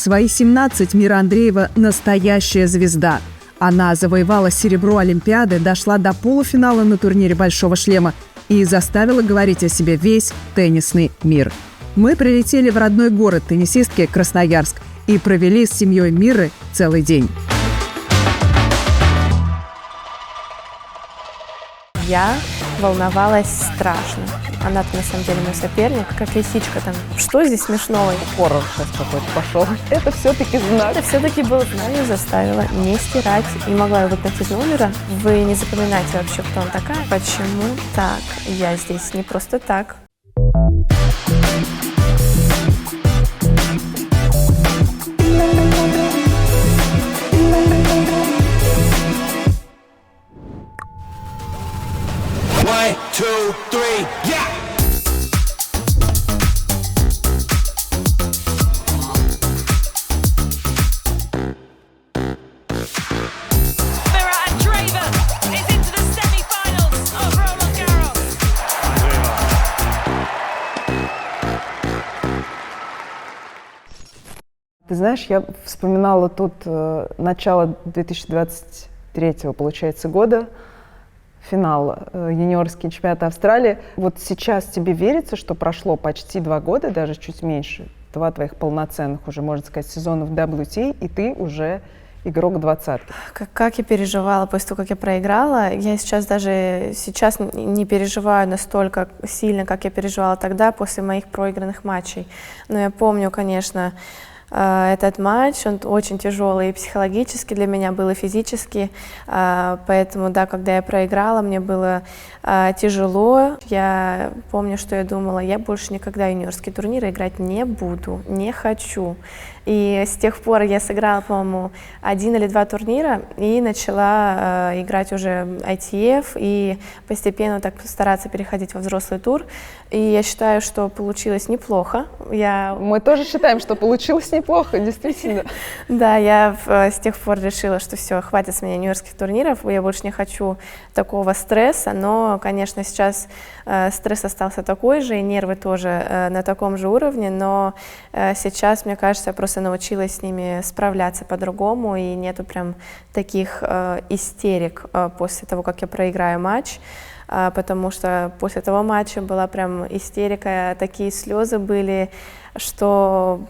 свои 17 Мира Андреева – настоящая звезда. Она завоевала серебро Олимпиады, дошла до полуфинала на турнире «Большого шлема» и заставила говорить о себе весь теннисный мир. Мы прилетели в родной город теннисистки Красноярск и провели с семьей Миры целый день. Я волновалась страшно. Она-то на самом деле мой соперник, как лисичка там. Что здесь смешного? Хоррор сейчас какой-то пошел. Это все-таки знак. Это все-таки был знак, и заставила не стирать. Не могла я выгнать из номера. Вы не запоминаете вообще, кто она такая. Почему так? Я здесь не просто так. One, two, three, yeah! Mira Andreeva is into the semi-finals of Roland Garros. Ты знаешь, я вспоминала тут начало 2023, получается, года, финал юниорский чемпионат Австралии. Вот сейчас тебе верится, что прошло почти 2 года, даже чуть меньше, 2 твоих полноценных уже, можно сказать, сезонов WTA, и ты уже игрок двадцатки. Как я переживала после того, как я проиграла. Я сейчас не переживаю настолько сильно, как я переживала тогда после моих проигранных матчей. Но я помню, конечно, этот матч, он очень тяжелый и психологически для меня был, и физически, поэтому, да, когда я проиграла, мне было тяжело. Я помню, что я думала, я больше никогда юниорские турниры играть не буду, не хочу. И с тех пор я сыграла, по-моему, 1 или 2 турнира и начала играть уже ITF и постепенно так стараться переходить во взрослый тур. И я считаю, что получилось неплохо. Мы тоже считаем, что получилось неплохо, действительно. Да, я с тех пор решила, что все, хватит с меня юниорских турниров, я больше не хочу такого стресса, но, конечно, сейчас стресс остался такой же, и нервы тоже на таком же уровне, но сейчас, мне кажется, я просто научилась с ними справляться по-другому, и нету прям таких истерик после того, как я проиграю матч, потому что после того матча была прям истерика, такие слезы были, что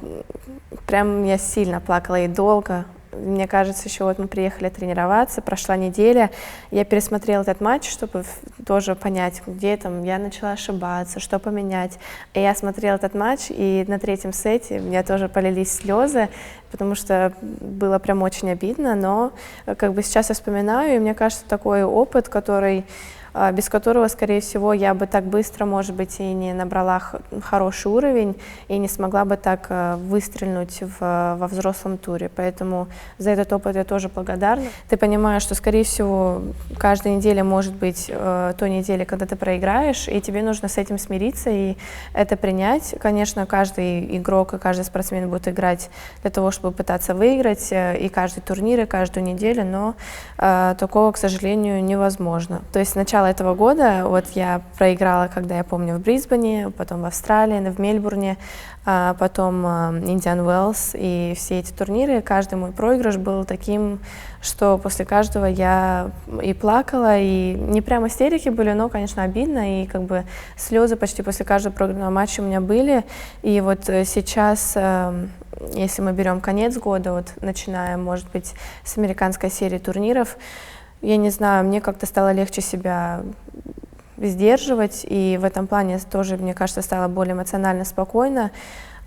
прям я сильно плакала и долго. Мне кажется, еще вот мы приехали тренироваться, прошла неделя, я пересмотрела этот матч, чтобы тоже понять, где там я начала ошибаться, что поменять. И я смотрела этот матч, и на 3-м сете у меня тоже полились слезы, потому что было прям очень обидно, но как бы сейчас я вспоминаю, и мне кажется, такой опыт, без которого, скорее всего, я бы так быстро, может быть, и не набрала хороший уровень, и не смогла бы так выстрельнуть во взрослом туре. Поэтому за этот опыт я тоже благодарна. Ты понимаешь, что, скорее всего, каждая неделя может быть той неделей, когда ты проиграешь, и тебе нужно с этим смириться и это принять. Конечно, каждый игрок и каждый спортсмен будет играть для того, чтобы пытаться выиграть, и каждый турнир, и каждую неделю, но такого, к сожалению, невозможно. То есть сначала этого года вот я проиграла, когда я помню, в Брисбене, потом в Австралии, в Мельбурне, потом Индиан Уэллс, и все эти турниры, каждый мой проигрыш был таким, что после каждого я и плакала, и не прям истерики были, но, конечно, обидно, и как бы слезы почти после каждого проигранного матча у меня были, и вот сейчас, если мы берем конец года, вот начиная, может быть, с американской серии турниров, я не знаю, мне как-то стало легче себя сдерживать, и в этом плане тоже, мне кажется, стало более эмоционально спокойно.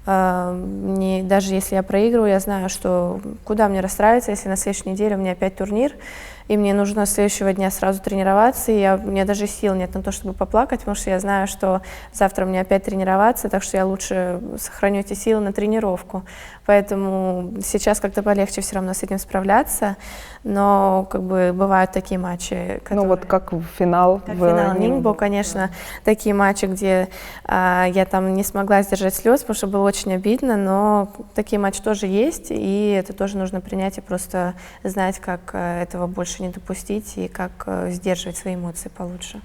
Даже если я проигрываю, я знаю, что куда мне расстраиваться, если на следующей неделе у меня опять турнир, и мне нужно с следующего дня сразу тренироваться, и у меня даже сил нет на то, чтобы поплакать, потому что я знаю, что завтра мне опять тренироваться, так что я лучше сохраню эти силы на тренировку. Поэтому сейчас как-то полегче все равно с этим справляться, но как бы бывают такие матчи, которые... Ну вот как финал. Финал Нимбо, конечно, такие матчи, где я там не смогла сдержать слез, потому что было очень обидно, но такие матчи тоже есть, и это тоже нужно принять и просто знать, как этого больше больше не допустить и как сдерживать свои эмоции получше.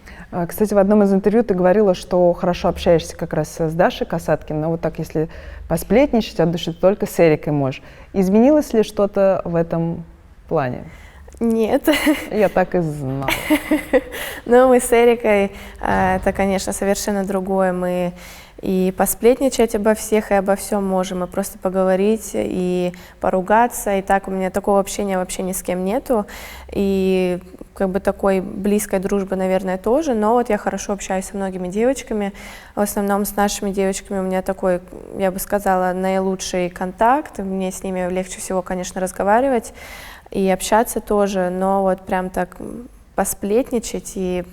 Кстати, в одном из интервью ты говорила, что хорошо общаешься как раз с Дашей Касаткиной, но вот так, если посплетничать от души, ты только с Эрикой можешь. Изменилось ли что-то в этом плане? Нет. Я так и знала. Но мы с Эрикой, это, конечно, совершенно другое. Мы и посплетничать обо всех и обо всем можем, и просто поговорить, и поругаться. И так у меня такого общения вообще ни с кем нету. И как бы такой близкой дружбы, наверное, тоже. Но вот я хорошо общаюсь со многими девочками. В основном с нашими девочками у меня такой, я бы сказала, наилучший контакт. Мне с ними легче всего, конечно, разговаривать и общаться тоже. Но вот прям так посплетничать и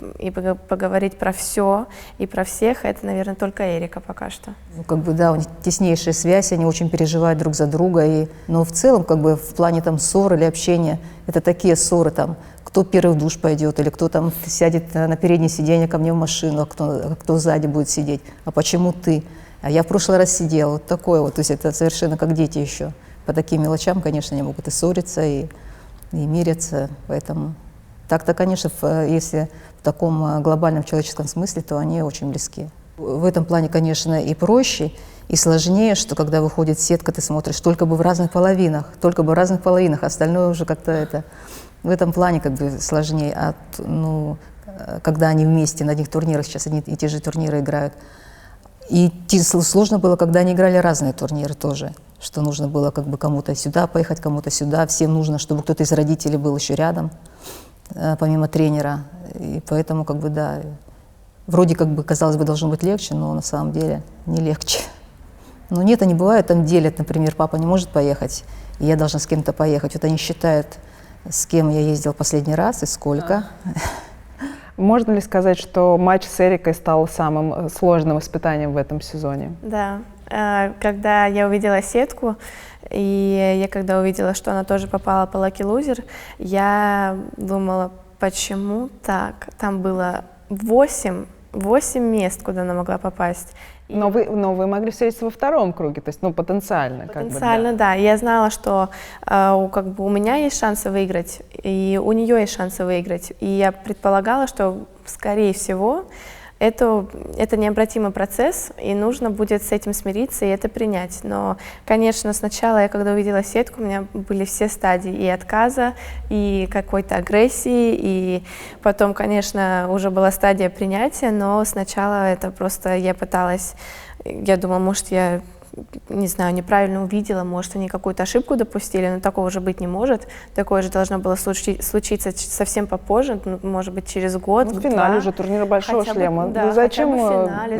поговорить про все и про всех, это, наверное, только Эрика пока что. Ну, как бы, да, у них теснейшая связь, они очень переживают друг за друга. Но в целом, как бы, в плане там ссор или общения, это такие ссоры, там, кто первый в душ пойдет, или кто там сядет на переднее сиденье ко мне в машину, а кто сзади будет сидеть. А почему ты? А я в прошлый раз сидела. Вот такое вот. То есть это совершенно как дети еще. По таким мелочам, конечно, они могут и ссориться, и мирятся. Поэтому так-то, конечно, если в таком глобальном человеческом смысле, то они очень близки. В этом плане, конечно, и проще, и сложнее, что когда выходит сетка, ты смотришь только бы в разных половинах, остальное уже как-то это... В этом плане как бы сложнее. Когда они вместе на одних турнирах, сейчас одни и те же турниры играют. И сложно было, когда они играли разные турниры тоже, что нужно было как бы кому-то сюда поехать, кому-то сюда, всем нужно, чтобы кто-то из родителей был еще рядом, помимо тренера. И поэтому, как бы, да, вроде как бы, казалось бы, должно быть легче, но на самом деле не легче. Но нет, они бывают, там делят, например, папа не может поехать, и я должна с кем-то поехать. Вот они считают, с кем я ездила последний раз и сколько. Можно ли сказать, что матч с Эрикой стал самым сложным испытанием в этом сезоне? Да. Когда я увидела сетку, и я когда увидела, что она тоже попала по Lucky Loser, я думала, почему так? Там было 8 мест, куда она могла попасть. Но вы могли встретиться во втором круге, то есть, потенциально. Потенциально, как бы, да. Я знала, что у меня есть шансы выиграть, и у нее есть шансы выиграть. И я предполагала, что, скорее всего, это необратимый процесс, и нужно будет с этим смириться и это принять. Но, конечно, сначала, когда увидела сетку, у меня были все стадии и отказа, и какой-то агрессии, и потом, конечно, уже была стадия принятия, но сначала это просто я думала, может, я не знаю, неправильно увидела, может, они какую-то ошибку допустили, но такого же быть не может. Такое же должно было случиться совсем попозже, может быть, через год, в финале уже турнира Большого шлема. Да, зачем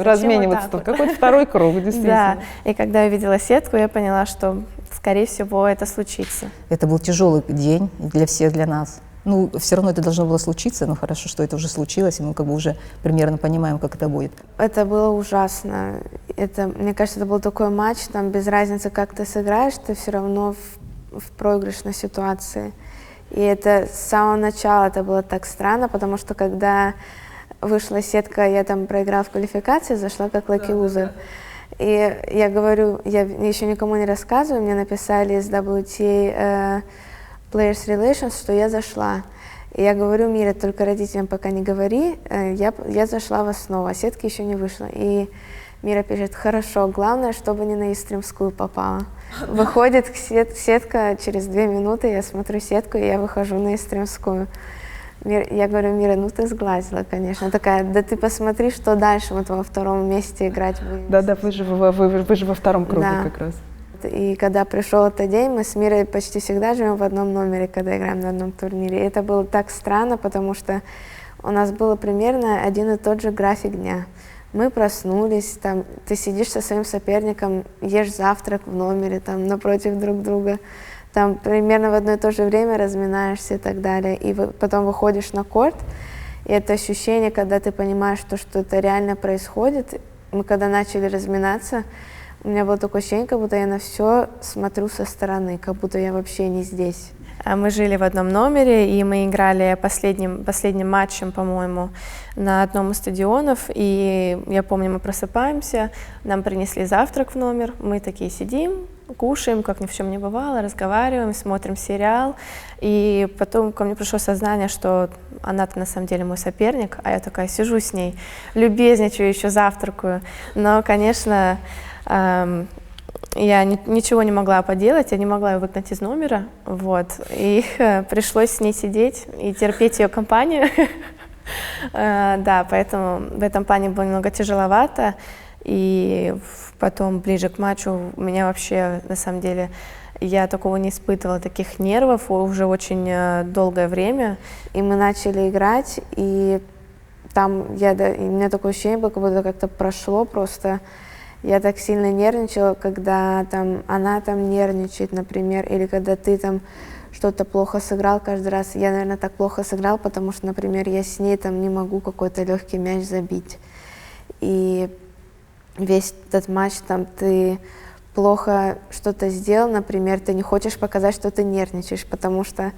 размениваться-то? Какой-то второй круг, действительно. Да, и когда я видела сетку, я поняла, что, скорее всего, это случится. Это был тяжелый день для всех, для нас. Все равно это должно было случиться, но хорошо, что это уже случилось, и мы как бы уже примерно понимаем, как это будет. Это было ужасно. Мне кажется, это был такой матч, там без разницы, как ты сыграешь, ты все равно в проигрышной ситуации. И это с самого начала это было так странно, потому что когда вышла сетка, я там проиграла в квалификации, зашла как lucky loser. И я говорю, я еще никому не рассказываю, мне написали из WTA Players Relations, что я зашла. И я говорю Мире, только родителям пока не говори, я зашла в основу, а сетка еще не вышла. И Мира пишет, хорошо, главное, чтобы не на Истримскую попала. Выходит сетка, через 2 минуты я смотрю сетку, и я выхожу на Истримскую. Я говорю, Мира, ты сглазила, конечно. Такая, да ты посмотри, что дальше, вот во втором месте играть будем. Да, вы же во втором круге как раз. И когда пришел этот день, мы с Мирой почти всегда живем в одном номере, когда играем на одном турнире. И это было так странно, потому что у нас был примерно один и тот же график дня. Мы проснулись, там, ты сидишь со своим соперником, ешь завтрак в номере, там, напротив друг друга, там, примерно в одно и то же время разминаешься и так далее. И потом выходишь на корт, и это ощущение, когда ты понимаешь, что это реально происходит. Мы когда начали разминаться, у меня было такое ощущение, как будто я на все смотрю со стороны, как будто я вообще не здесь. Мы жили в одном номере, и мы играли последним матчем, по-моему, на одном из стадионов. И я помню, мы просыпаемся, нам принесли завтрак в номер, мы такие сидим, кушаем, как ни в чем не бывало, разговариваем, смотрим сериал. И потом ко мне пришло сознание, что она-то на самом деле мой соперник, а я такая сижу с ней, любезничаю, еще завтракаю. Но, конечно, я ничего не могла поделать, я не могла ее выгнать из номера, вот. И пришлось с ней сидеть и терпеть ее компанию. Да, поэтому в этом плане было немного тяжеловато. И потом, ближе к матчу, у меня вообще, на самом деле, я такого не испытывала, таких нервов уже очень долгое время. И мы начали играть, и там у меня такое ощущение было, как будто как-то прошло просто. Я так сильно нервничала, когда там она там нервничает, например, или когда ты там что-то плохо сыграл каждый раз. Я, наверное, так плохо сыграл, потому что, например, я с ней там не могу какой-то легкий мяч забить. И весь этот матч там ты плохо что-то сделал, например, ты не хочешь показать, что ты нервничаешь, потому что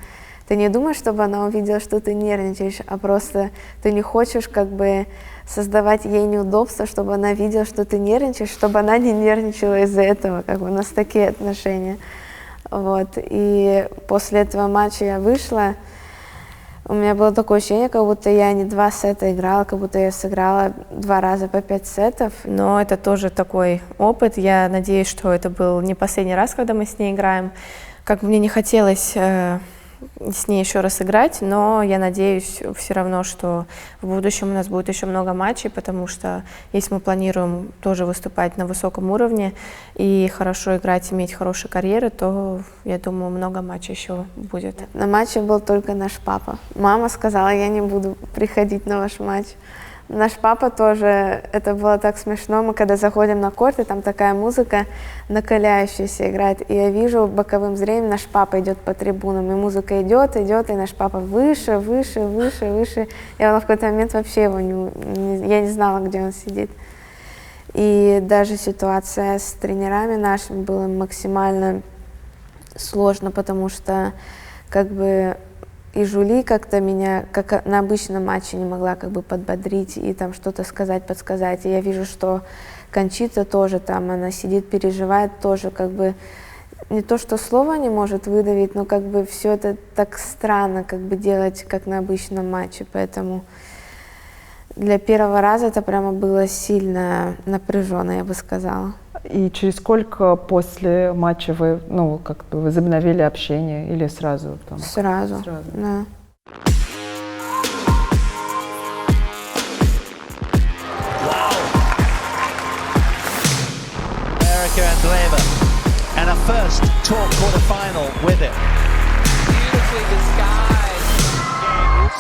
ты не думаешь, чтобы она увидела, что ты нервничаешь, а просто ты не хочешь как бы создавать ей неудобства, чтобы она видела, что ты нервничаешь, чтобы она не нервничала из-за этого, как бы у нас такие отношения. Вот. И после этого матча я вышла, у меня было такое ощущение, как будто я не 2 сета играла, как будто я сыграла 2 раза по 5 сетов. Но это тоже такой опыт. Я надеюсь, что это был не последний раз, когда мы с ней играем. Как бы мне не хотелось с ней еще раз играть, но я надеюсь все равно, что в будущем у нас будет еще много матчей, потому что если мы планируем тоже выступать на высоком уровне и хорошо играть, иметь хорошие карьеры, то, я думаю, много матчей еще будет. На матче был только наш папа. Мама сказала, я не буду приходить на ваш матч. Наш папа тоже, это было так смешно, мы когда заходим на корт, и там такая музыка накаляющаяся играет, и я вижу боковым зрением, наш папа идет по трибунам, и музыка идет, и наш папа выше, выше, выше, выше. Я в какой-то момент вообще его я не знала, где он сидит. И даже ситуация с тренерами нашими была максимально сложно, потому что как бы и Жули как-то меня, как на обычном матче, не могла как бы подбодрить и там что-то сказать, подсказать. И я вижу, что Кончита тоже там, она сидит, переживает, тоже как бы не то, что слово не может выдавить, но как бы все это так странно как бы делать, как на обычном матче. Поэтому для первого раза это прямо было сильно напряженно, я бы сказала. И через сколько после матча вы, ну, как-то возобновили общение или сразу? Там, Сразу, да. Erika Andreeva and a first tour quarterfinal with it. Beautifully disguised.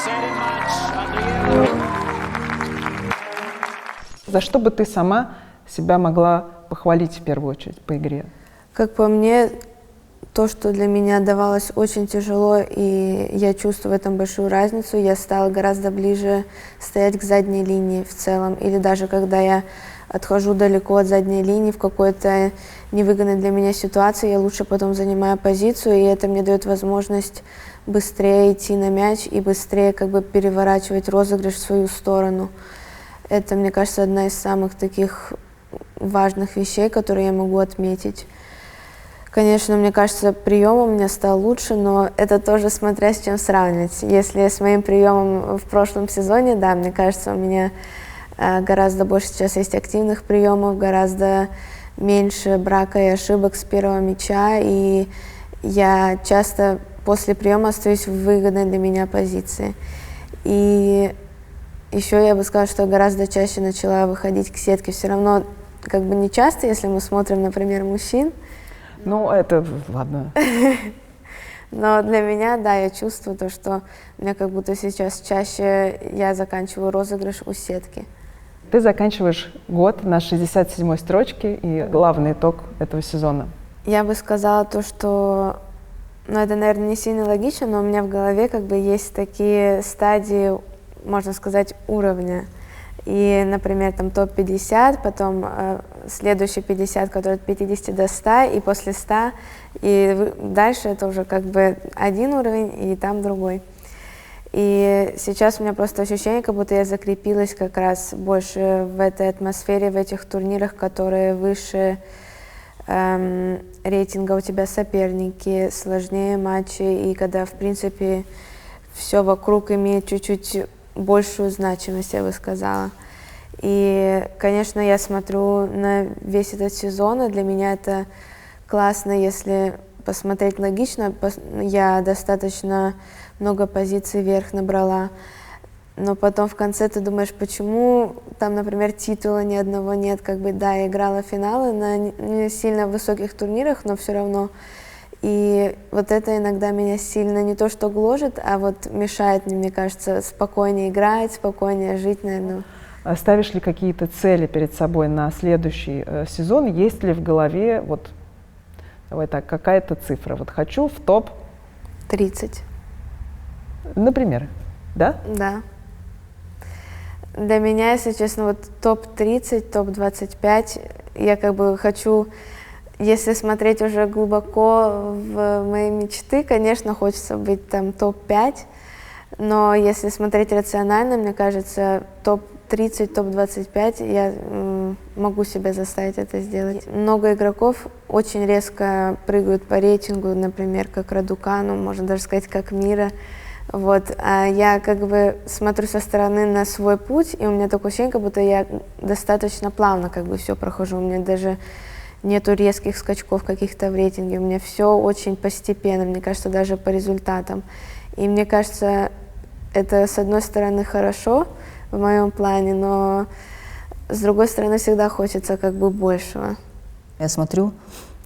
Setting match of the За что бы ты сама себя могла похвалить в первую очередь по игре? Как по мне, то, что для меня давалось очень тяжело, и я чувствую в этом большую разницу, я стала гораздо ближе стоять к задней линии в целом. Или даже когда я отхожу далеко от задней линии в какой-то невыгодной для меня ситуации, я лучше потом занимаю позицию, и это мне дает возможность быстрее идти на мяч и быстрее как бы переворачивать розыгрыш в свою сторону. Это, мне кажется, одна из самых таких важных вещей, которые я могу отметить. Конечно, мне кажется, прием у меня стал лучше, но это тоже смотря с чем сравнивать. Если с моим приемом в прошлом сезоне, да, мне кажется, у меня гораздо больше сейчас есть активных приемов, гораздо меньше брака и ошибок с первого мяча, и я часто после приема остаюсь в выгодной для меня позиции. И еще я бы сказала, что гораздо чаще начала выходить к сетке. Все равно как бы не часто, если мы смотрим, например, мужчин. Ну, это ладно. Но для меня, да, я чувствую то, что у меня как будто сейчас чаще я заканчиваю розыгрыш у сетки. Ты заканчиваешь год на 67-й строчке, и главный итог этого сезона. Я бы сказала то, что, ну, это, наверное, не сильно логично, но у меня в голове как бы есть такие стадии, можно сказать, уровня. И, например, там топ-50, потом следующий 50, который от 50 до 100, и после 100, и дальше это уже как бы один уровень, и там другой. И сейчас у меня просто ощущение, как будто я закрепилась как раз больше в этой атмосфере, в этих турнирах, которые выше рейтинга у тебя соперники, сложнее матчи, и когда, в принципе, все вокруг имеет чуть-чуть большую значимость, я бы сказала. И, конечно, я смотрю на весь этот сезон, и для меня это классно, если посмотреть логично. Я достаточно много позиций вверх набрала, но потом в конце ты думаешь, почему там, например, титула ни одного нет. Как бы, да, я играла финалы на не сильно высоких турнирах, но все равно. И вот это иногда меня сильно не то что гложет, а вот мешает мне кажется, спокойнее играть, спокойнее жить, наверное. Ставишь ли какие-то цели перед собой на следующий сезон? Есть ли в голове, вот, давай так, какая-то цифра? Вот хочу в топ... 30. Например, да? Да. Для меня, если честно, вот топ-30, топ-25, я как бы хочу, если смотреть уже глубоко в мои мечты, конечно, хочется быть там топ-5, но если смотреть рационально, мне кажется, топ-30, топ-25 я могу себя заставить это сделать. Много игроков очень резко прыгают по рейтингу, например, как Радукану, можно даже сказать, как Мира. Вот. А я как бы смотрю со стороны на свой путь, и у меня такое ощущение, как будто я достаточно плавно как бы все прохожу. У меня даже нету резких скачков каких-то в рейтинге. У меня все очень постепенно, мне кажется, даже по результатам. И мне кажется, это с одной стороны хорошо в моем плане, но с другой стороны всегда хочется как бы большего. Я смотрю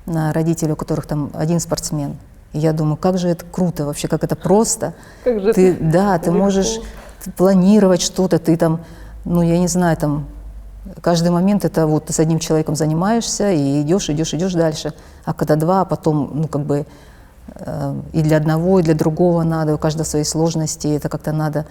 на родителей, у которых там один спортсмен, и я думаю, как же это круто вообще, как это просто. Как же ты, это да, ты легко. можешь планировать что-то, ты там, ну я не знаю, там каждый момент это вот ты с одним человеком занимаешься и идешь дальше. А когда два, а потом, ну как бы и для одного, и для другого надо, у каждого свои сложности, это как-то надо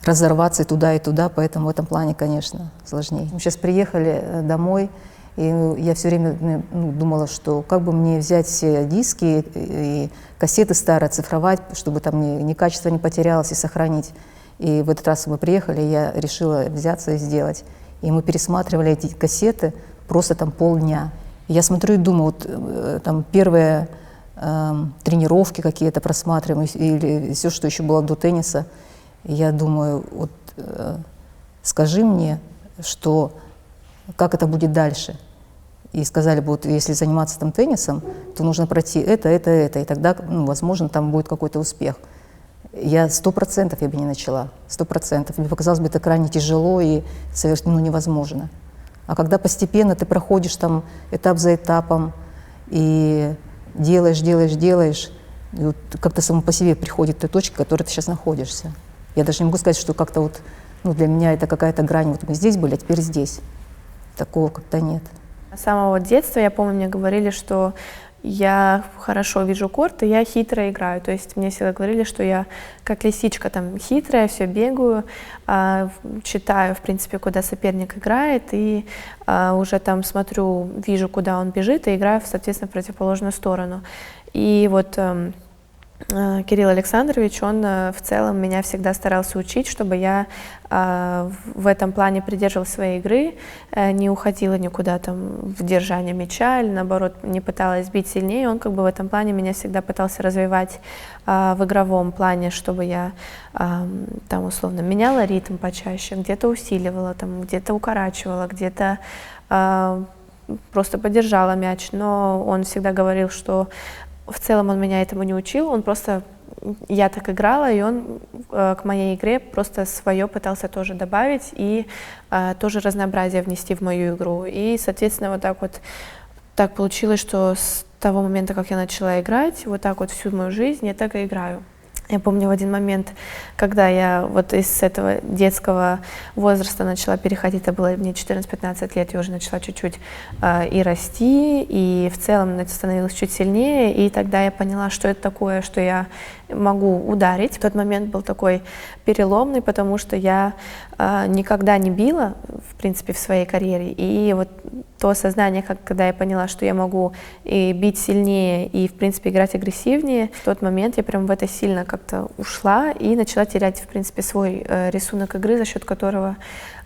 разорваться и туда, поэтому в этом плане, конечно, сложнее. Мы сейчас приехали домой, и я все время думала, что как бы мне взять все диски и кассеты старые, оцифровать, чтобы там ни качество не потерялось, и сохранить. И в этот раз мы приехали, и я решила взяться и сделать. И мы пересматривали эти кассеты просто там полдня. И я смотрю и думаю, вот там первые тренировки какие-то просматриваем, или все, что еще было до тенниса. И я думаю, вот скажи мне, что как это будет дальше. И сказали бы, вот если заниматься там теннисом, то нужно пройти это, и тогда, ну, возможно, там будет какой-то успех. Я 100% я бы не начала, 100%. Мне показалось бы это крайне тяжело и совершенно невозможно. А когда постепенно ты проходишь там этап за этапом и делаешь, и вот как-то само по себе приходит та точка, в которой ты сейчас находишься. Я даже не могу сказать, что как-то вот, ну, для меня это какая-то грань, вот мы здесь были, а теперь здесь. Такого как-то нет. С самого детства, я помню, мне говорили, что я хорошо вижу корт, и я хитро играю. То есть мне всегда говорили, что я как лисичка там хитрая, все бегаю, читаю, в принципе, куда соперник играет, и уже там смотрю, вижу, куда он бежит, и играю, соответственно, в противоположную сторону. И вот Кирилл Александрович, он в целом меня всегда старался учить, чтобы я в этом плане придерживалась своей игры, не уходила никуда там в держание мяча или наоборот не пыталась бить сильнее. Он как бы в этом плане меня всегда пытался развивать в игровом плане, чтобы я там условно меняла ритм почаще, где-то усиливала, там, где-то укорачивала, где-то просто подержала мяч. Но он всегда говорил, что в целом он меня этому не учил, он просто, я так играла, и он к моей игре просто свое пытался тоже добавить и тоже разнообразие внести в мою игру. И, соответственно, вот так получилось, что с того момента, как я начала играть, вот так вот всю мою жизнь я так и играю. Я помню в один момент, когда я вот из этого детского возраста начала переходить, это было мне 14-15 лет, я уже начала чуть-чуть и расти, и в целом становилась чуть сильнее, и тогда я поняла, что это такое, что я могу ударить. Тот момент был такой переломный, потому что я никогда не била, в принципе, в своей карьере, и вот то осознание, когда я поняла, что я могу и бить сильнее, и, в принципе, играть агрессивнее, в тот момент я прям в это сильно как-то ушла и начала терять, в принципе, свой рисунок игры, за счет которого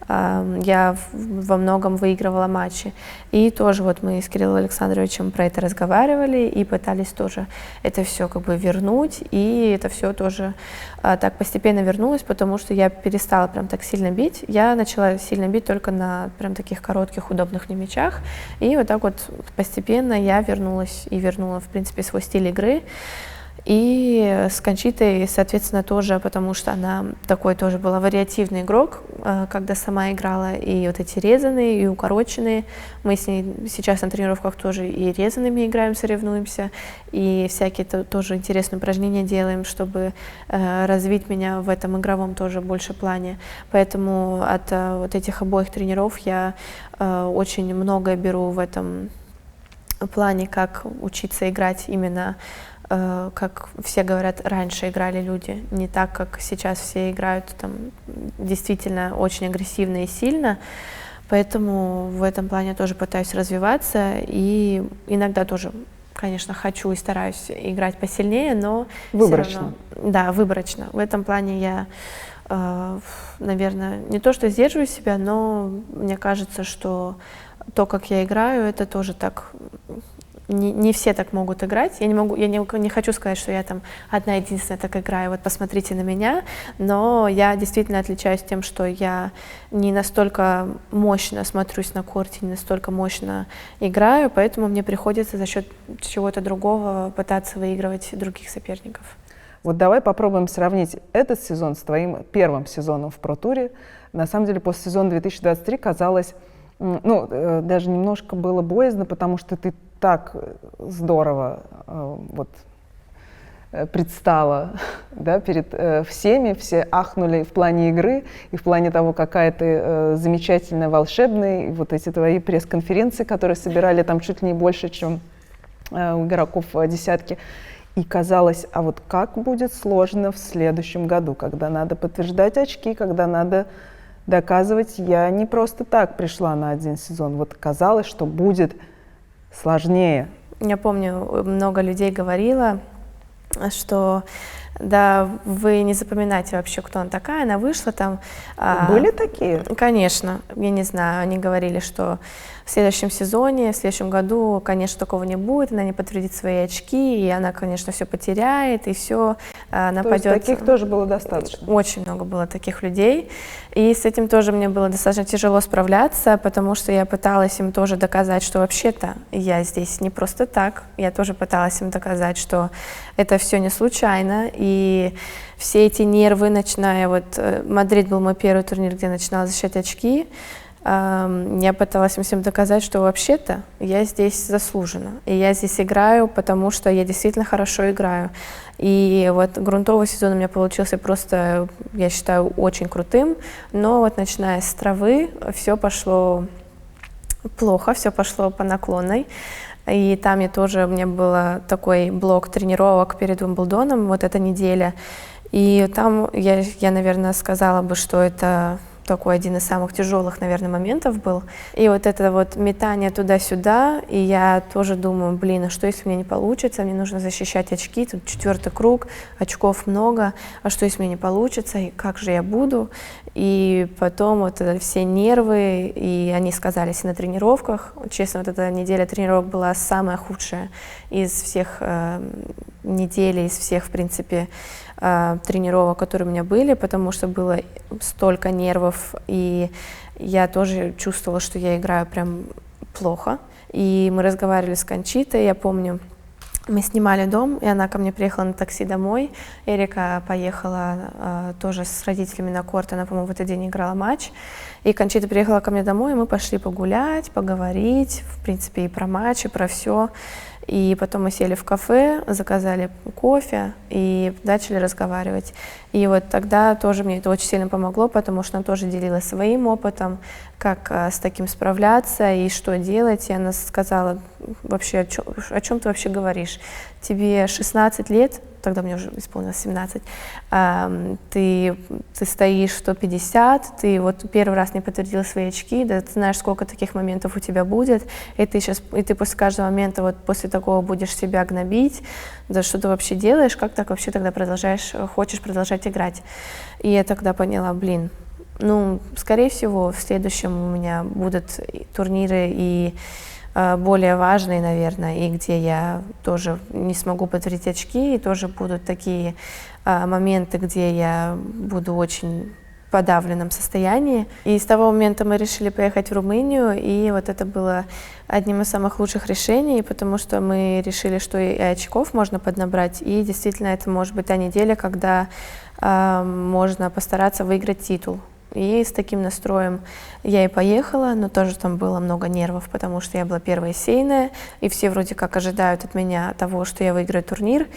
я во многом выигрывала матчи. И тоже вот мы с Кириллом Александровичем про это разговаривали и пытались тоже это все как бы вернуть, и это все тоже так постепенно вернулось, потому что я перестала прям так сильно бить. Я начала сильно бить только на прям таких коротких, удобных мне мячах, и вот так вот постепенно я вернулась и вернула, в принципе, свой стиль игры. И с Кончитой, соответственно, тоже, потому что она такой тоже была вариативный игрок, когда сама играла и вот эти резаные, и укороченные. Мы с ней сейчас на тренировках тоже и резаными играем, соревнуемся, и всякие тоже интересные упражнения делаем, чтобы развить меня в этом игровом тоже больше плане. Поэтому от вот этих обоих тренеров я очень многое беру в этом плане, как учиться играть именно как все говорят, раньше играли люди, не так, как сейчас все играют там действительно очень агрессивно и сильно. Поэтому в этом плане тоже пытаюсь развиваться, и иногда тоже, конечно, хочу и стараюсь играть посильнее, но выборочно. Все равно, да, выборочно. В этом плане я, наверное, не то что сдерживаю себя, но мне кажется, что то, как я играю, это тоже так. Не все так могут играть. Я не хочу сказать, что я там одна единственная так играю, вот посмотрите на меня, но я действительно отличаюсь тем, что я не настолько мощно смотрюсь на корте, не настолько мощно играю, поэтому мне приходится за счет чего-то другого пытаться выигрывать других соперников. Вот давай попробуем сравнить этот сезон с твоим первым сезоном в Про-туре. На самом деле, после сезона 2023 казалось, даже немножко было боязно, потому что ты так здорово предстала, да, перед всеми, все ахнули в плане игры и в плане того, какая ты замечательная, волшебная, и вот эти твои пресс-конференции, которые собирали там чуть ли не больше, чем у игроков десятки. И казалось, а вот как будет сложно в следующем году, когда надо подтверждать очки, когда надо доказывать, я не просто так пришла на один сезон. Вот казалось, что будет сложнее. Я помню, много людей говорило, что да, вы не запоминаете вообще, кто она такая, она вышла там. Были такие? Конечно, я не знаю, они говорили, что в следующем сезоне, в следующем году, конечно, такого не будет, она не подтвердит свои очки, и она, конечно, все потеряет, и все, она пойдет. То есть таких тоже было достаточно? Очень много было таких людей, и с этим тоже мне было достаточно тяжело справляться, потому что я пыталась им тоже доказать, что вообще-то я здесь не просто так, я тоже пыталась им доказать, что это все не случайно, и все эти нервы, начиная, вот Мадрид был мой первый турнир, где я начинала защищать очки, я пыталась им всем доказать, что вообще-то я здесь заслуженно, и я здесь играю, потому что я действительно хорошо играю. И вот грунтовый сезон у меня получился просто, я считаю, очень крутым, но вот начиная с травы все пошло плохо, все пошло по наклонной. И там у меня был такой блок тренировок перед Уимблдоном, вот эта неделя. И там я, наверное, сказала бы, что это такой один из самых тяжелых, наверное, моментов был. И вот это вот метание туда-сюда, и я тоже думаю, блин, а что если у меня не получится, мне нужно защищать очки, тут 4-й круг, очков много, а что если у меня не получится, и как же я буду? И потом вот все нервы, и они сказались и на тренировках. Честно, вот эта неделя тренировок была самая худшая из всех недель, из всех, в принципе, тренировок, которые у меня были, потому что было столько нервов, и я тоже чувствовала, что я играю прям плохо. И мы разговаривали с Кончитой, я помню, мы снимали дом, и она ко мне приехала на такси домой. Эрика поехала тоже с родителями на корт, она, по-моему, в этот день играла матч. И Кончита приехала ко мне домой, и мы пошли погулять, поговорить, в принципе, и про матч, и про все. И потом мы сели в кафе, заказали кофе и начали разговаривать. И вот тогда тоже мне это очень сильно помогло, потому что она тоже делилась своим опытом, как с таким справляться и что делать. И она сказала, вообще, о чем ты вообще говоришь? Тебе 16 лет, тогда мне уже исполнилось 17, ты стоишь 150, ты вот первый раз не подтвердил свои очки, да, ты знаешь, сколько таких моментов у тебя будет, и ты после каждого момента, вот после такого будешь себя гнобить, да что ты вообще делаешь, как так вообще тогда хочешь продолжать играть. И я тогда поняла, скорее всего, в следующем у меня будут турниры и более важные, наверное, и где я тоже не смогу подтвердить очки, и тоже будут такие моменты, где я буду очень в подавленном состоянии. И с того момента мы решили поехать в Румынию, и вот это было одним из самых лучших решений, потому что мы решили, что и очков можно поднабрать, и действительно это может быть та неделя, когда можно постараться выиграть титул. И с таким настроем я и поехала, но тоже там было много нервов, потому что я была первая сейная, и все вроде как ожидают от меня того, что я выиграю турнир.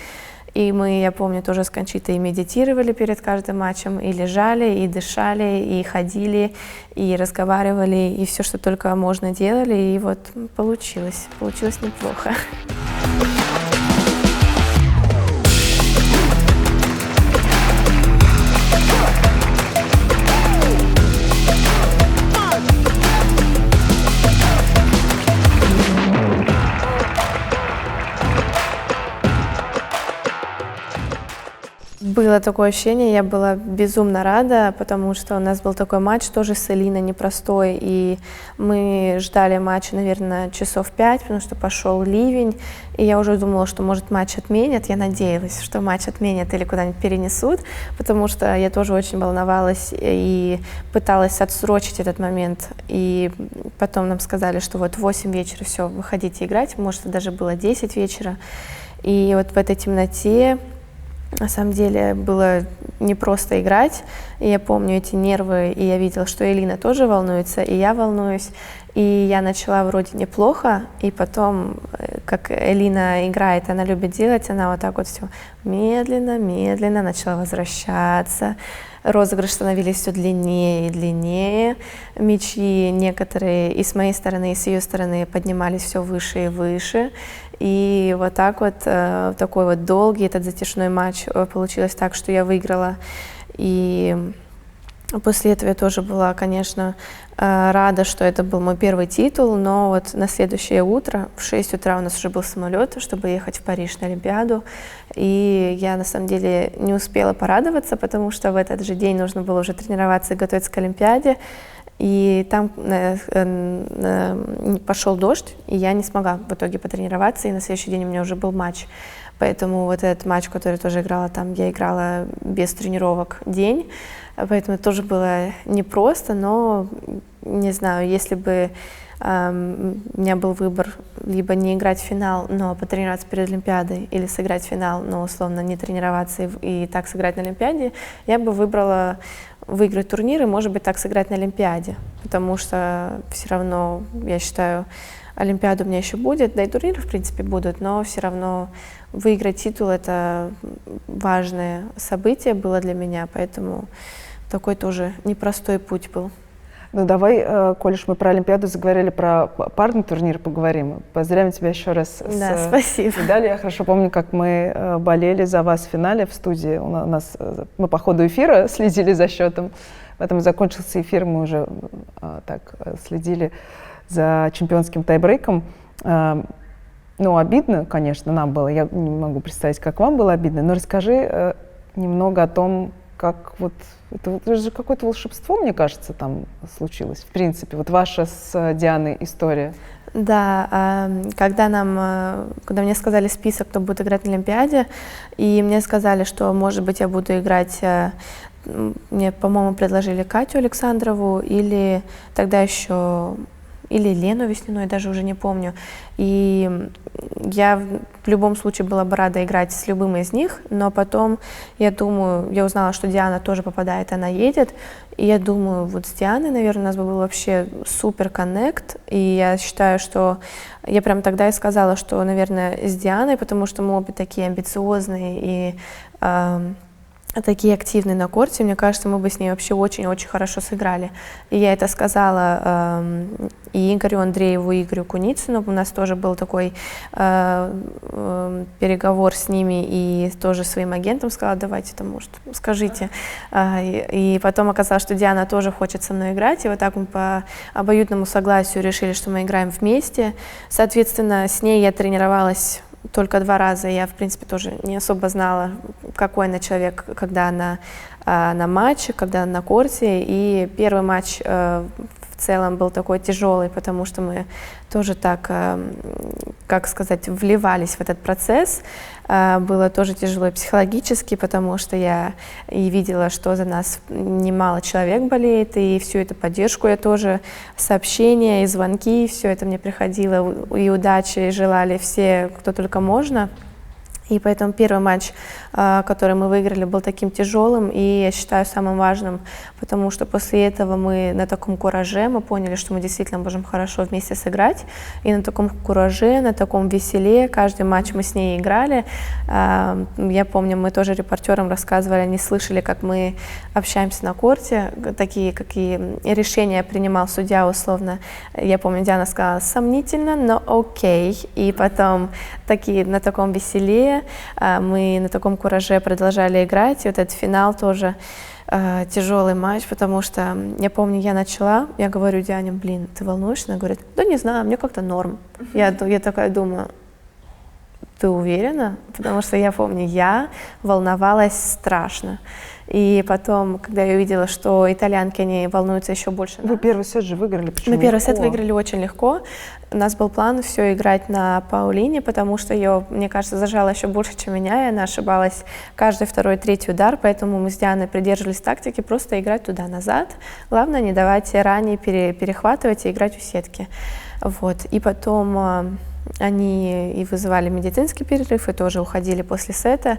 И я помню, тоже с Кончитой медитировали перед каждым матчем, и лежали, и дышали, и ходили, и разговаривали, и все, что только можно, делали, и вот получилось неплохо. Было такое ощущение, я была безумно рада, потому что у нас был такой матч тоже с Элиной непростой, и мы ждали матча, наверное, часов 5, потому что пошел ливень, и я уже думала, что, может, матч отменят, я надеялась, что матч отменят или куда-нибудь перенесут, потому что я тоже очень волновалась и пыталась отсрочить этот момент, и потом нам сказали, что вот в 8 вечера все, выходите играть, может, даже было 10 вечера, и вот в этой темноте на самом деле было непросто играть, и я помню эти нервы, и я видела, что Элина тоже волнуется, и я волнуюсь, и я начала вроде неплохо, и потом, как Элина играет, она любит делать, она вот так вот все медленно начала возвращаться, розыгрыши становились все длиннее и длиннее, мячи некоторые и с моей стороны, и с ее стороны поднимались все выше и выше. И вот так вот, такой вот долгий этот затяжной матч получилось так, что я выиграла. И после этого я тоже была, конечно, рада, что это был мой первый титул, но вот на следующее утро, в 6 утра у нас уже был самолет, чтобы ехать в Париж на Олимпиаду. И я, на самом деле, не успела порадоваться, потому что в этот же день нужно было уже тренироваться и готовиться к Олимпиаде. И там пошел дождь, и я не смогла в итоге потренироваться, и на следующий день у меня уже был матч. Поэтому вот этот матч, который я тоже играла там, я играла без тренировок день, поэтому это тоже было непросто, но, не знаю, если бы у меня был выбор либо не играть в финал, но потренироваться перед Олимпиадой, или сыграть финал, но условно не тренироваться и так сыграть на Олимпиаде, я бы выбрала выиграть турнир и, может быть, так сыграть на Олимпиаде, потому что все равно, я считаю, Олимпиада у меня еще будет, да и турниры, в принципе, будут, но все равно выиграть титул — это важное событие было для меня, поэтому такой тоже непростой путь был. Ну давай, коль уж мы про Олимпиаду заговорили, про парный турнир поговорим. Поздравим тебя еще раз с медалью. Я хорошо помню, как мы болели за вас в финале в студии. Мы по ходу эфира следили за счетом. Поэтому закончился эфир, мы уже так следили за чемпионским тайбрейком. Ну, обидно, конечно, нам было. Я не могу представить, как вам было обидно. Но расскажи немного о том, как вот это же какое-то волшебство, мне кажется, там случилось. В принципе, вот ваша с Дианой история. Да, когда мне сказали список, кто будет играть на Олимпиаде, и мне сказали, что, может быть, я буду играть, мне, по-моему, предложили Катю Александрову или тогда еще или Лену Весниной, даже уже не помню. И я в любом случае была бы рада играть с любым из них, но потом, я узнала, что Диана тоже попадает, она едет, и я думаю, вот с Дианой, наверное, у нас бы был вообще супер коннект, и я считаю, что я прям тогда и сказала, что, наверное, с Дианой, потому что мы обе такие амбициозные и такие активные на корте, мне кажется, мы бы с ней вообще очень-очень хорошо сыграли. И я это сказала и Игорю Андрееву, и Игорю Куницыну. У нас тоже был такой переговор с ними, и тоже своим агентам сказала, давайте там, может, скажите. И потом оказалось, что Диана тоже хочет со мной играть, и вот так мы по обоюдному согласию решили, что мы играем вместе. Соответственно, с ней я тренировалась только 2 раза. Я, в принципе, тоже не особо знала, какой она человек, когда она на матче, когда она на корте. И первый матч в целом был такой тяжелый, потому что мы тоже так, как сказать, вливались в этот процесс. Было тоже тяжело и психологически, потому что я и видела, что за нас немало человек болеет, и всю эту поддержку я тоже, сообщения и звонки, все это мне приходило, и удачи желали все, кто только можно. И поэтому первый матч, который мы выиграли, был таким тяжелым и, я считаю, самым важным, потому что после этого мы на таком кураже, мы поняли, что мы действительно можем хорошо вместе сыграть. И на таком кураже, на таком веселе, каждый матч мы с ней играли. Я помню, мы тоже репортерам рассказывали, они слышали, как мы общаемся на корте, такие, какие решения принимал судья условно. Я помню, Диана сказала, сомнительно, но окей. И потом на таком веселе мы на таком кураже продолжали играть, и вот этот финал тоже тяжелый матч, потому что я помню, я начала, я говорю Диане, блин, ты волнуешься? Она говорит, да не знаю, мне как-то норм. Я такая думаю, ты уверена? Потому что я помню, я волновалась страшно. И потом, когда я увидела, что итальянки, они волнуются еще больше. Вы первый сет же выиграли, почему? Мы первый сет выиграли очень легко. У нас был план все играть на Паулине, потому что ее, мне кажется, зажала еще больше, чем меня, и она ошибалась каждый второй, третий удар, поэтому мы с Дианой придерживались тактики просто играть туда-назад. Главное, не давать ранее перехватывать и играть у сетки. Вот. И потом они и вызывали медицинский перерыв, и тоже уходили после сета.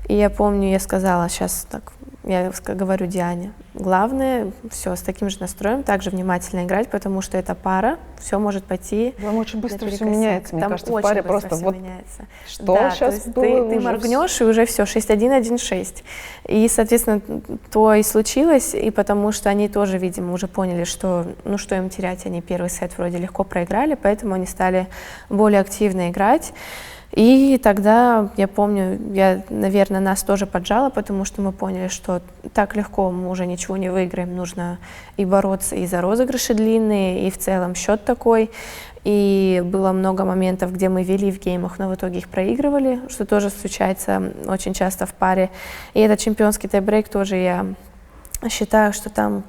И я помню, я сказала, сейчас так, я говорю Диане, главное, все, с таким же настроем, также внимательно играть, потому что это пара, все может пойти. Там очень быстро все меняется, мне там кажется, в паре просто вот меняется. что да, сейчас было ты моргнешь, и уже все, 6-1, 1-6. И, соответственно, то и случилось, и потому что они тоже, видимо, уже поняли, что, ну что им терять, они первый сет вроде легко проиграли, поэтому они стали более активно играть. И тогда, я помню, наверное, нас тоже поджало, потому что мы поняли, что так легко мы уже ничего не выиграем, нужно и бороться и за розыгрыши длинные, и в целом счет такой. И было много моментов, где мы вели в геймах, но в итоге их проигрывали, что тоже случается очень часто в паре. И этот чемпионский тайбрейк тоже я считаю, что там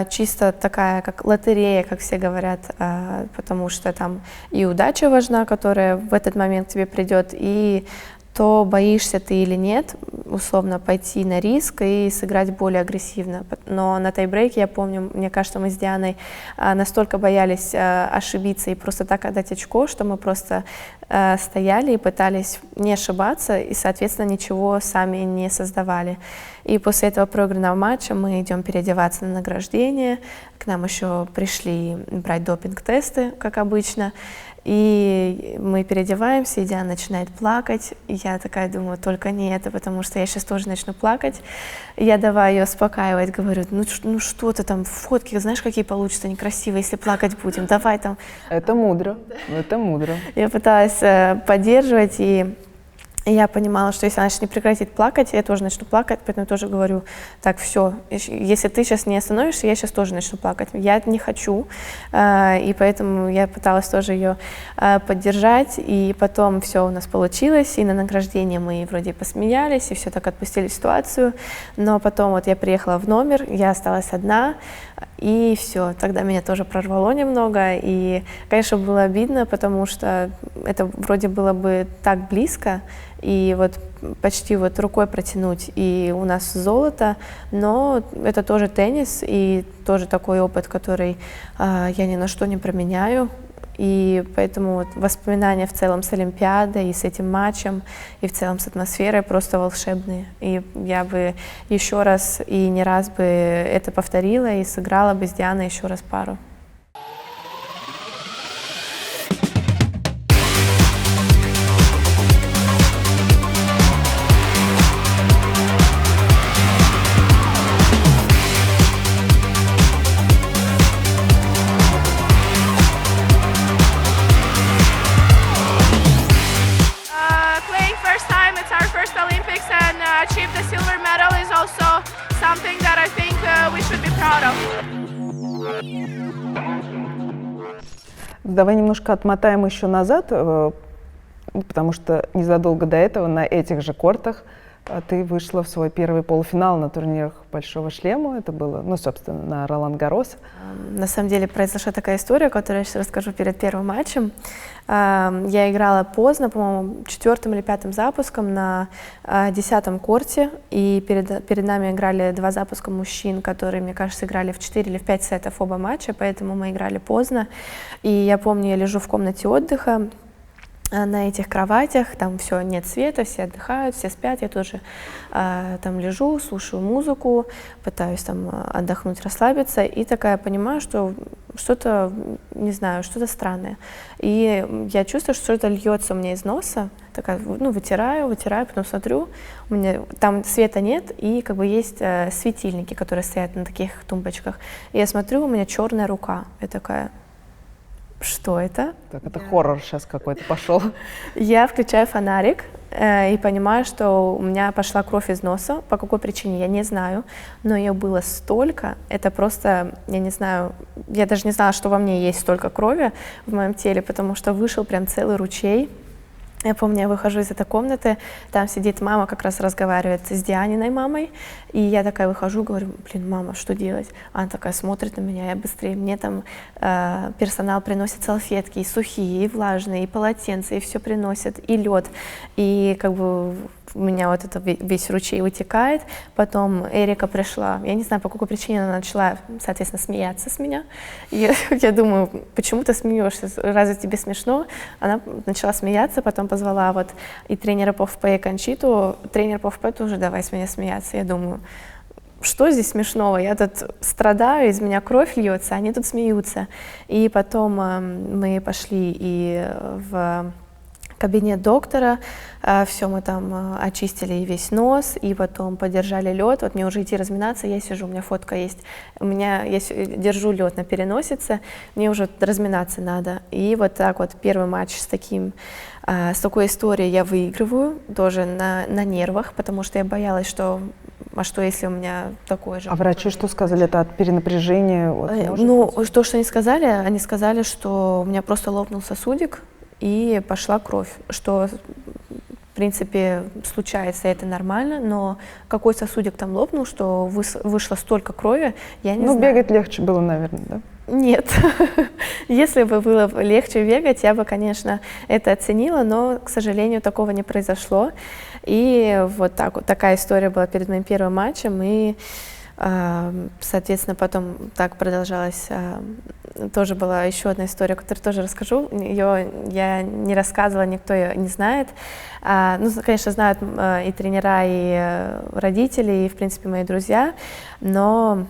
чисто такая, как лотерея, как все говорят, потому что там и удача важна, которая в этот момент к тебе придет, и то боишься ты или нет, условно, пойти на риск и сыграть более агрессивно. Но на тайбрейке, я помню, мне кажется, мы с Дианой настолько боялись ошибиться и просто так отдать очко, что мы просто стояли и пытались не ошибаться, и, соответственно, ничего сами не создавали. И после этого проигранного матча мы идем переодеваться на награждение, к нам еще пришли брать допинг-тесты, как обычно, и мы переодеваемся, и Диана начинает плакать, и я такая думаю, только не это, потому что я сейчас тоже начну плакать. Я давай ее успокаивать, говорю, ну что ты там, фотки, знаешь, какие получатся некрасивые, если плакать будем, давай там. Это мудро, это мудро. Я пыталась поддерживать, и я понимала, что если она сейчас не прекратит плакать, я тоже начну плакать, поэтому я тоже говорю, так, все, если ты сейчас не остановишься, я сейчас тоже начну плакать. Я не хочу, и поэтому я пыталась тоже ее поддержать, и потом все у нас получилось, и на награждении мы вроде посмеялись, и все так отпустили ситуацию, но потом вот я приехала в номер, я осталась одна, и все, тогда меня тоже прорвало немного, и, конечно, было обидно, потому что это вроде было бы так близко, и вот почти вот рукой протянуть, и у нас золото, но это тоже теннис, и тоже такой опыт, который я ни на что не променяю, и поэтому вот воспоминания в целом с Олимпиадой и с этим матчем, и в целом с атмосферой просто волшебные, и я бы еще раз и не раз бы это повторила и сыграла бы с Дианой еще раз пару. Давай немножко отмотаем еще назад, потому что незадолго до этого на этих же кортах ты вышла в свой первый полуфинал на турнирах «Большого шлема». Это было, ну, собственно, на Ролан-Гаррос. На самом деле произошла такая история, которую я сейчас расскажу перед первым матчем. Я играла поздно, по-моему, 4-м или 5-м запуском на 10-м корте, и перед нами играли 2 запуска мужчин, которые, мне кажется, играли в 4 или в 5 сетов оба матча, поэтому мы играли поздно. И я помню, я лежу в комнате отдыха, на этих кроватях, там все, нет света, все отдыхают, все спят, я тоже там лежу, слушаю музыку, пытаюсь там отдохнуть, расслабиться, и такая понимаю, что что-то, не знаю, что-то странное. И я чувствую, что что-то льется у меня из носа, такая, ну, вытираю, потом смотрю, у меня там света нет, и как бы есть светильники, которые стоят на таких тумбочках. И я смотрю, у меня черная рука, я такая... Что это? Так, это хоррор сейчас какой-то пошел. Я включаю фонарик и понимаю, что у меня пошла кровь из носа. По какой причине, я не знаю. Но ее было столько. Это просто, я не знаю, я даже не знала, что во мне есть столько крови в моем теле, потому что вышел прям целый ручей. Я помню, я выхожу из этой комнаты, там сидит мама, как раз разговаривает с Дианиной мамой, и я такая выхожу, говорю, блин, мама, что делать? Она такая смотрит на меня, я быстрее, мне там персонал приносит салфетки, и сухие, и влажные, и полотенца, и все приносит, и лед, и как бы у меня вот это весь ручей вытекает, потом Эрика пришла, я не знаю, по какой причине она начала, соответственно, смеяться с меня, и я думаю, почему ты смеешься, разве тебе смешно? Она начала смеяться, потом позвала вот и тренера по ФП и Кончиту, тренер по ФП тоже давай с меня смеяться, я думаю, что здесь смешного, я тут страдаю, из меня кровь льется, они тут смеются, и потом мы пошли и в кабинет доктора, все мы там очистили весь нос, и потом подержали лед. Вот мне уже идти разминаться, я сижу, у меня фотка есть, я держу лед на переносице, мне уже разминаться надо. И вот так вот первый матч с такой историей я выигрываю, тоже на нервах, потому что я боялась, что если у меня такое же. А врачи что сказали? Это от перенапряжения? Вот, ну, то, что они сказали, что у меня просто лопнул сосудик, и пошла кровь, что, в принципе, случается, это нормально, но какой сосудик там лопнул, что вышло столько крови, я не знаю. Ну, бегать легче было, наверное, да? Нет. Если бы было легче бегать, я бы, конечно, это оценила, но, к сожалению, такого не произошло. И вот такая история была перед моим первым матчем, и соответственно, потом так продолжалось. Тоже была еще одна история, которую тоже расскажу. Ее я не рассказывала, никто ее не знает. Ну, конечно, знают и тренера, и родители, и, в принципе, мои друзья, но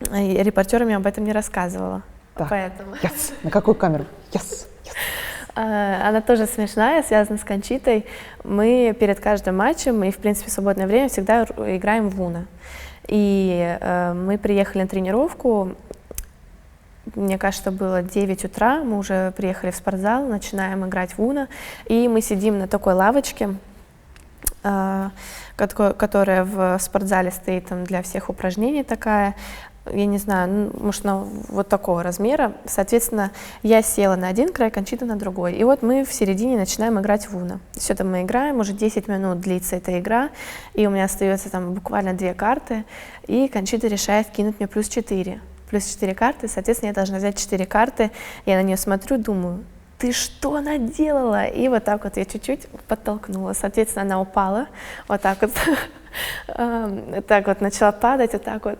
репортерам я об этом не рассказывала. Так. Поэтому. Yes. На какую камеру? Yes. Она тоже смешная, связана с Кончитой. Мы перед каждым матчем и, в принципе, в свободное время всегда играем в Уно. И мы приехали на тренировку, мне кажется, было 9 утра, мы уже приехали в спортзал, начинаем играть в Уно, и мы сидим на такой лавочке, которая в спортзале стоит там для всех упражнений такая, я не знаю, может, она вот такого размера. Соответственно, я села на один край, Кончита на другой. И вот мы в середине начинаем играть в Уно. Все там мы играем, уже 10 минут длится эта игра, и у меня остается там буквально 2 карты, и Кончита решает кинуть мне плюс 4. Плюс 4 карты, соответственно, я должна взять 4 карты. Я на нее смотрю, думаю, ты что наделала? И вот так вот я чуть-чуть подтолкнула. Соответственно, она упала, вот так вот, так вот начала падать, вот так вот.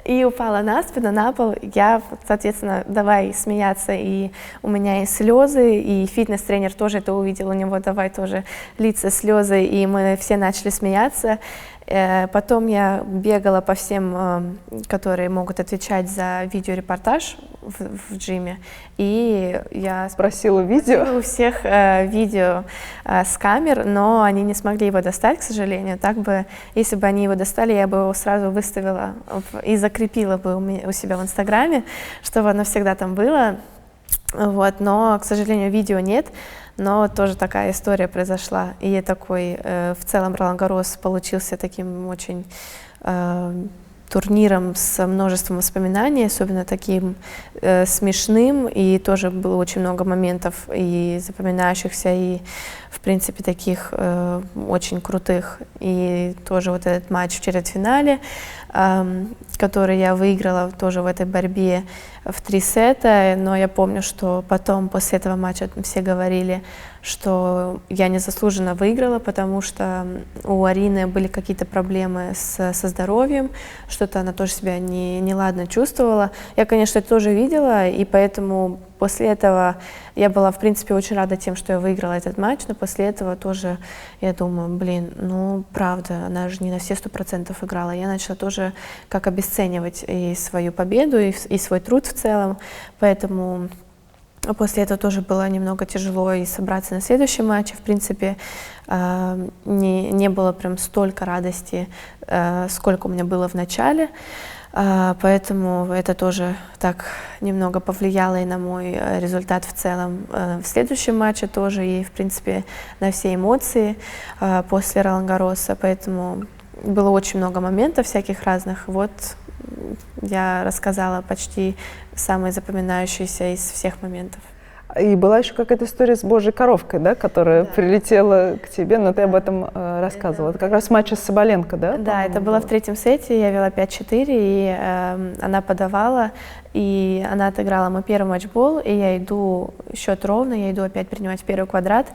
И упала на спину, на пол. Я, соответственно, давай смеяться, и у меня и слезы, и фитнес-тренер тоже это увидел, у него давай тоже литься слезы, и мы все начали смеяться. Потом я бегала по всем, которые могут отвечать за видеорепортаж в джиме, и я спросила видео. У всех видео с камер, но они не смогли его достать, к сожалению. Так бы, если бы они его достали, я бы его сразу выставила и закрепила бы у себя в Инстаграме, чтобы оно всегда там было. Вот, но, к сожалению, видео нет. Но тоже такая история произошла, и такой в целом Ролан-Гаррос получился таким очень турниром с множеством воспоминаний, особенно таким смешным, и тоже было очень много моментов и запоминающихся, и, в принципе, таких очень крутых. И тоже вот этот матч в четвертьфинале, который я выиграла тоже в этой борьбе в 3 сета, но я помню, что потом, после этого матча, все говорили, что я незаслуженно выиграла, потому что у Арины были какие-то проблемы со здоровьем, что-то она тоже себя неладно чувствовала. Я, конечно, это тоже видела, и поэтому после этого я была, в принципе, очень рада тем, что я выиграла этот матч, но после этого тоже я думаю, блин, ну, правда, она же не на все 100% играла. Я начала тоже как обесценивать и свою победу, и свой труд в целом, поэтому после этого тоже было немного тяжело и собраться на следующий матч. В принципе, не было прям столько радости, сколько у меня было в начале. Поэтому это тоже так немного повлияло и на мой результат в целом в следующем матче тоже, и, в принципе, на все эмоции после Ролан-Гарроса. Поэтому было очень много моментов всяких разных. Вот я рассказала почти самые запоминающиеся из всех моментов. И была еще какая-то история с Божьей коровкой, да, которая прилетела к тебе, но ты об этом рассказывала. Это как раз матч с Соболенко, да? Да, это было в 3-м сете, я вела 5-4, и она подавала, и она отыграла мой первый матчбол, и я иду, счет ровный, я иду опять принимать первый квадрат,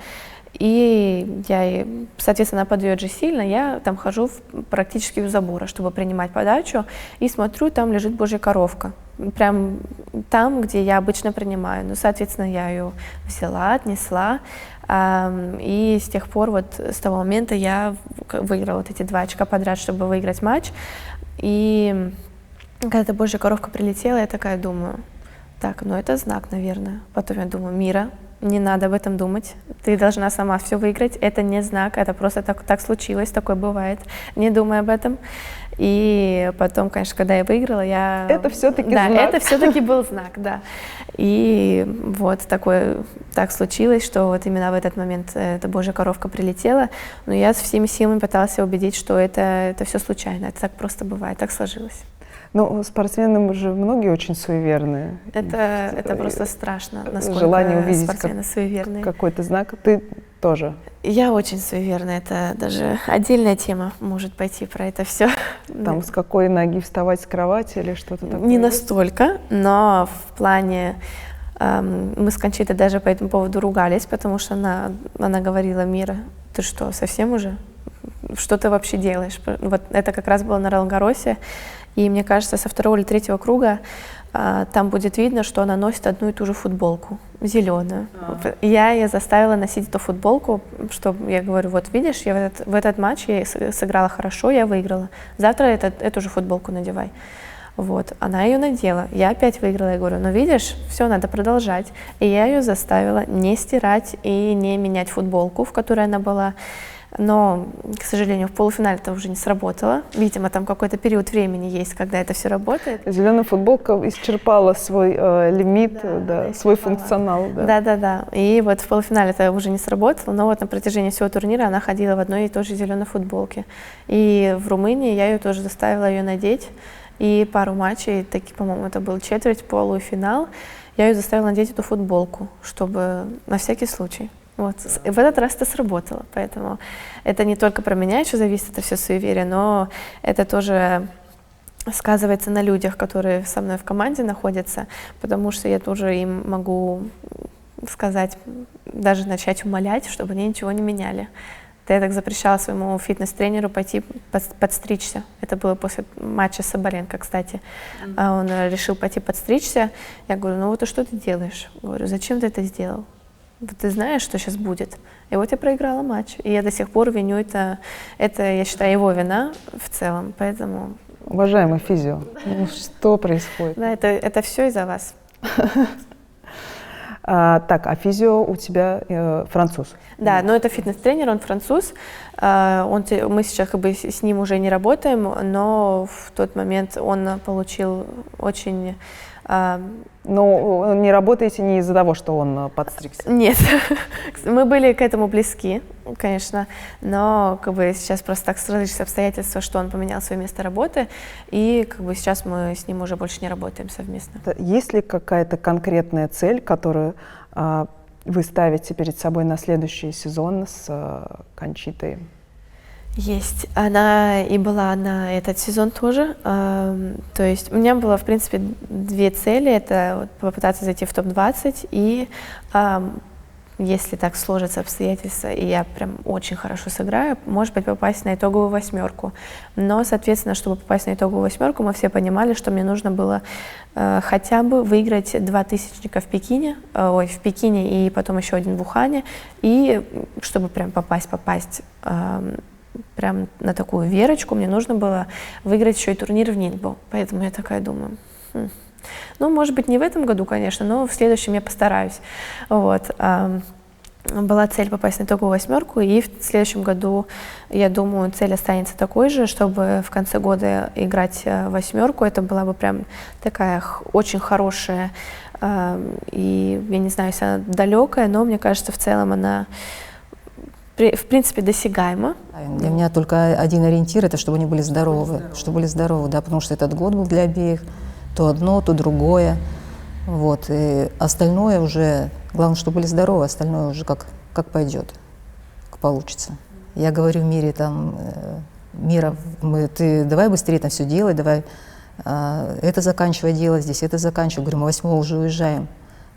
и я, соответственно, она подает же сильно, я там хожу практически у забора, чтобы принимать подачу, и смотрю, там лежит Божья коровка. Прям там, где я обычно принимаю. Ну, соответственно, я ее взяла, отнесла, и с тех пор, вот с того момента я выиграла вот эти 2 очка подряд, чтобы выиграть матч. И когда эта Божья коровка прилетела, я такая думаю, так, ну это знак, наверное. Потом я думаю, Мира, не надо об этом думать, ты должна сама все выиграть, это не знак, это просто так случилось, такое бывает, не думай об этом. И потом, конечно, когда я выиграла, я... Это все-таки знак. Да, это все-таки был знак, да. И вот так случилось, что вот именно в этот момент эта Божья коровка прилетела, но я всеми силами пыталась убедить, что это все случайно, это так просто бывает, так сложилось. Ну, спортсмены уже многие очень суеверные. Это просто страшно, насколько желание увидеть спортсмены суеверные. Какой-то знак. Ты тоже? Я очень суеверная, это даже отдельная тема может пойти про это все. Там с какой ноги вставать с кровати или что-то такое? Не настолько, но в плане... Мы с Кончитой даже по этому поводу ругались, потому что она говорила, Мира, ты что, совсем уже? Что ты вообще делаешь? Вот это как раз было на Ролан-Гарросе. И мне кажется, со 2-го или 3-го круга там будет видно, что она носит одну и ту же футболку, зеленую. Я ее заставила носить эту футболку, чтобы, я говорю, вот видишь, я в этот матч я сыграла хорошо, я выиграла. Завтра эту же футболку надевай. Вот, она ее надела, я опять выиграла, я говорю, ну видишь, все, надо продолжать. И я ее заставила не стирать и не менять футболку, в которой она была. Но, к сожалению, в полуфинале это уже не сработало. Видимо, там какой-то период времени есть, когда это все работает. Зеленая футболка исчерпала свой лимит, свой функционал. Да. И вот в полуфинале это уже не сработало, но вот на протяжении всего турнира она ходила в одной и той же зеленой футболке. И в Румынии я ее тоже заставила ее надеть. И пару матчей, по-моему, это был четверть, полу и финал, я ее заставила надеть эту футболку, чтобы на всякий случай. Вот. В этот раз это сработало, поэтому это не только про меня еще зависит, это все суеверие, но это тоже сказывается на людях, которые со мной в команде находятся, потому что я тоже им могу сказать, даже начать умолять, чтобы они ничего не меняли. Я так запрещала своему фитнес-тренеру пойти подстричься. Это было после матча с Соболенко, кстати. Он решил пойти подстричься. Я говорю, ну вот и что ты делаешь? Говорю, зачем ты это сделал? Ты знаешь, что сейчас будет? И вот я проиграла матч. И я до сих пор виню это, я считаю, его вина в целом. Поэтому... Уважаемый физио, что происходит? Да, это все из-за вас. Так, а физио у тебя француз? Да, но это фитнес-тренер, он француз. Мы сейчас как бы с ним уже не работаем, но в тот момент он получил очень... Но не работаете не из-за того, что он подстригся? Нет, мы были к этому близки, конечно, но как бы сейчас просто так сложились обстоятельства, что он поменял свое место работы, и как бы сейчас мы с ним уже больше не работаем совместно. Есть ли какая-то конкретная цель, которую вы ставите перед собой на следующий сезон с Кончитой? Есть. Она и была на этот сезон тоже. То есть у меня было, в принципе, две цели. Это вот попытаться зайти в топ-20 и если так сложатся обстоятельства, и я прям очень хорошо сыграю, может быть, попасть на итоговую 8. Но, соответственно, чтобы попасть на итоговую 8, мы все понимали, что мне нужно было хотя бы выиграть 2 тысячника в Пекине, в Пекине и потом еще один в Ухане, и чтобы прям попасть прям на такую верочку, мне нужно было выиграть еще и турнир в Нинбо. Поэтому я такая думаю, ну, может быть, не в этом году, конечно, но в следующем я постараюсь. Вот. Была цель попасть на итоговую 8, и в следующем году, я думаю, цель останется такой же, чтобы в конце года играть 8. Это была бы прям такая очень хорошая, и я не знаю, если она далекая, но мне кажется, в целом она в принципе досягаема. Для меня только один ориентир – это чтобы они были здоровы. Чтобы были здоровы, да, потому что этот год был для обеих. То одно, то другое. Вот. И остальное уже, главное, чтобы были здоровы, остальное уже как пойдет, как получится. Я говорю Мире, Мира, ты давай быстрее там все делай, давай это заканчивай делать здесь, это заканчивай. Говорю, мы 8 уже уезжаем.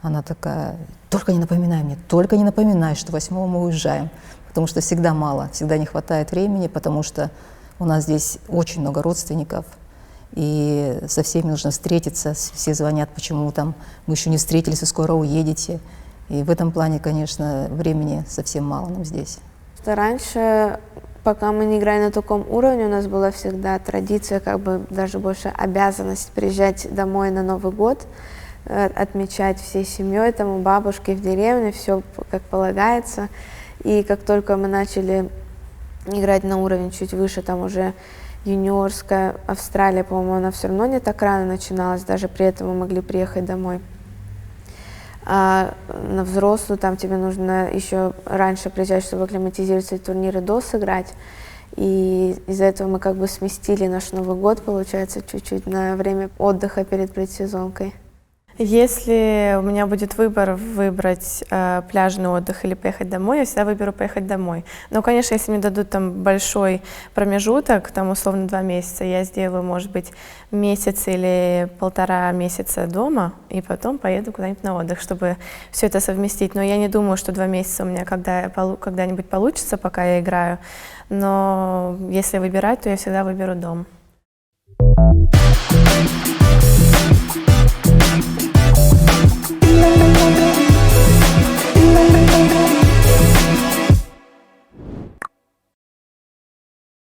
Она такая, только не напоминай мне, только не напоминай, что 8 мы уезжаем. Потому что всегда мало, всегда не хватает времени, потому что у нас здесь очень много родственников. И со всеми нужно встретиться, все звонят, почему там мы еще не встретились, вы скоро уедете. И в этом плане, конечно, времени совсем мало нам здесь. Раньше, пока мы не играли на таком уровне, у нас была всегда традиция, как бы даже больше обязанность приезжать домой на Новый год, отмечать всей семьей, там у бабушки в деревне, все как полагается. И как только мы начали играть на уровень чуть выше, там уже юниорская Австралия, по-моему, она все равно не так рано начиналась, даже при этом мы могли приехать домой. А на взрослую там тебе нужно еще раньше приезжать, чтобы акклиматизироваться и турниры досыграть. И из-за этого мы как бы сместили наш Новый год, получается, чуть-чуть на время отдыха перед предсезонкой. Если у меня будет выбор выбрать пляжный отдых или поехать домой, я всегда выберу поехать домой. Но, конечно, если мне дадут там большой промежуток, там условно 2 месяца, я сделаю, может быть, месяц или 1,5 месяца дома, и потом поеду куда-нибудь на отдых, чтобы все это совместить. Но я не думаю, что 2 месяца у меня когда-нибудь получится, пока я играю. Но если выбирать, то я всегда выберу дом.